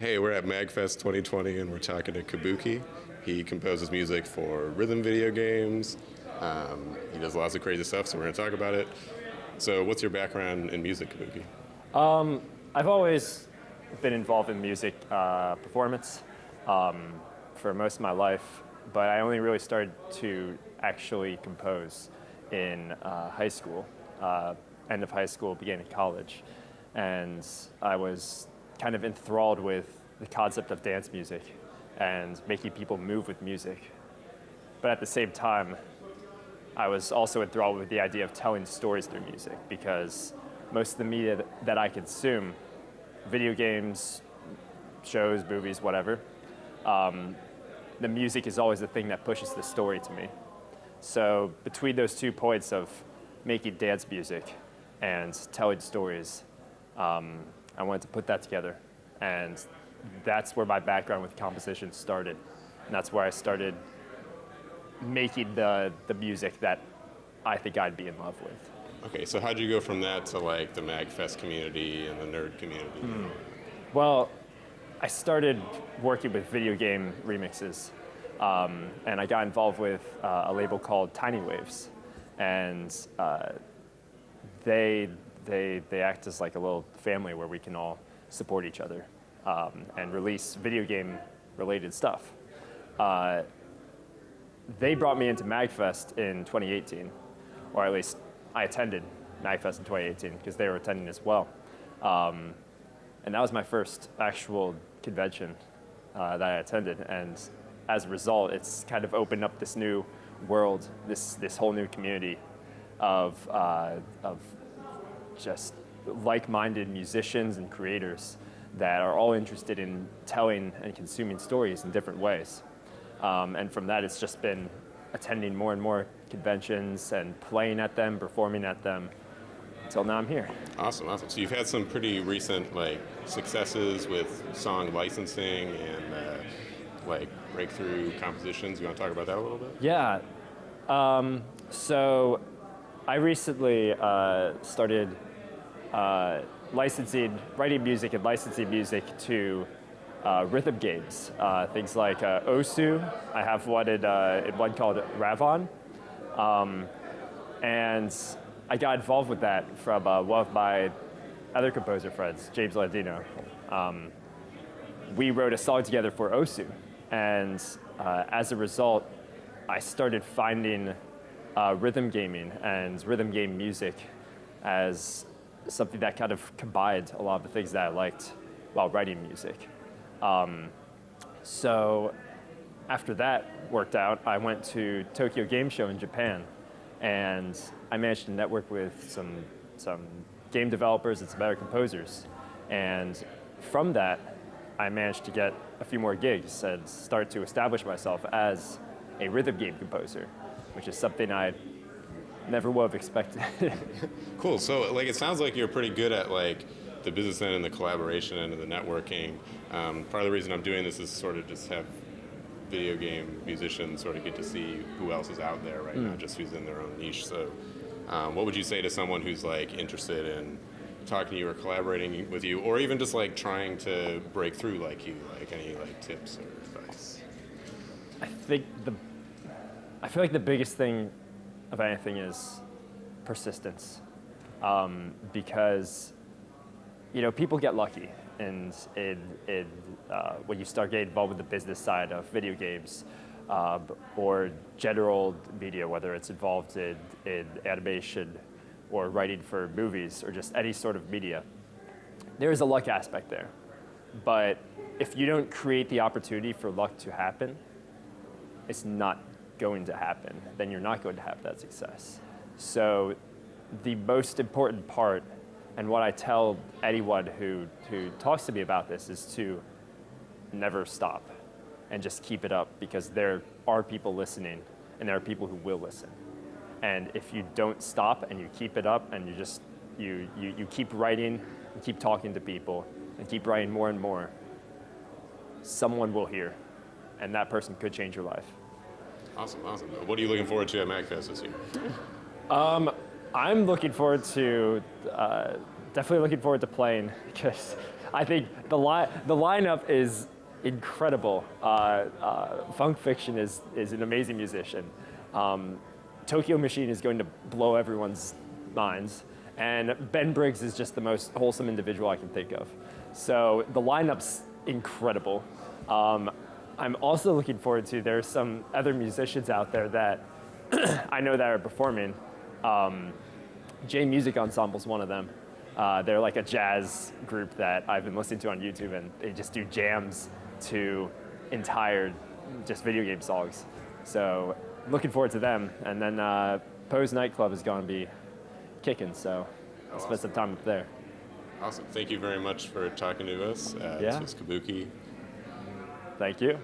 Hey, we're at MAGFest 2020 and we're talking to Kabuki. He composes music for rhythm video games. He does lots of crazy stuff, so we're going to talk about it. So, what's your background in music, Kabuki? I've always been involved in music performance for most of my life, but I only really started to actually compose in high school, end of high school, beginning of college. And I was kind of enthralled with the concept of dance music and making people move with music. But at the same time, I was also enthralled with the idea of telling stories through music, because most of the media that I consume, video games, shows, movies, whatever, the music is always the thing that pushes the story to me. So between those 2 points of making dance music and telling stories, I wanted to put that together. And that's where my background with composition started. And that's where I started making the music that I think I'd be in love with. Okay, so how'd you go from that to like the MAGFest community and the nerd community? Well, I started working with video game remixes, and I got involved with a label called Tiny Waves, and they act as like a little family where we can all support each other and release video game related stuff. They brought me into MAGFest in 2018, or at least I attended MAGFest in 2018 because they were attending as well. And that was my first actual convention that I attended. And as a result, it's kind of opened up this new world, this whole new community of just like-minded musicians and creators that are all interested in telling and consuming stories in different ways. And from that, it's just been attending more and more conventions and playing at them, performing at them, until now I'm here. Awesome. So you've had some pretty recent like successes with song licensing and like breakthrough compositions. You want to talk about that a little bit? Yeah. So I recently started writing music and licensing music to rhythm games, things like Osu. I have one in one called Ravon, and I got involved with that from one of my other composer friends, James Landino. We wrote a song together for Osu, and as a result, I started finding rhythm gaming and rhythm game music as something that kind of combined a lot of the things that I liked while writing music. So after that worked out, I went to Tokyo Game Show in Japan, and I managed to network with some game developers and some other composers. And from that, I managed to get a few more gigs and start to establish myself as a rhythm game composer, which is something I never would have expected. Cool. So like it sounds like you're pretty good at like the business end and the collaboration end and the networking. Part of the reason I'm doing this is sort of just have video game musicians sort of get to see who else is out there, right? Not just who's in their own niche. So what would you say to someone who's like interested in talking to you or collaborating with you, or even just like trying to break through like you, like any like tips or advice? I feel like the biggest thing of anything is persistence, because people get lucky, and when you start getting involved with the business side of video games or general media, whether it's involved in animation or writing for movies or just any sort of media, there is a luck aspect there. But if you don't create the opportunity for luck to happen, it's not going to happen. Then you're not going to have that success. So the most important part, and what I tell anyone who talks to me about this, is to never stop and just keep it up, because there are people listening and there are people who will listen. And if you don't stop and you keep it up and you keep writing, you keep talking to people and keep writing more and more, someone will hear, and that person could change your life. Awesome. What are you looking forward to at MAGFest this year? I'm looking forward to, definitely looking forward to playing, because I think the lineup is incredible. Funk Fiction is an amazing musician. Tokyo Machine is going to blow everyone's minds. And Ben Briggs is just the most wholesome individual I can think of. So the lineup's incredible. I'm also looking forward to, there's some other musicians out there that I know that are performing. J Music Ensemble's one of them. They're like a jazz group that I've been listening to on YouTube, and they just do jams to entire just video game songs. So looking forward to them. And then Poe's Nightclub is going to be kicking, so I'll spend some time up there. Awesome. Thank you very much for talking to us. Yeah. This was Kabuki. Thank you.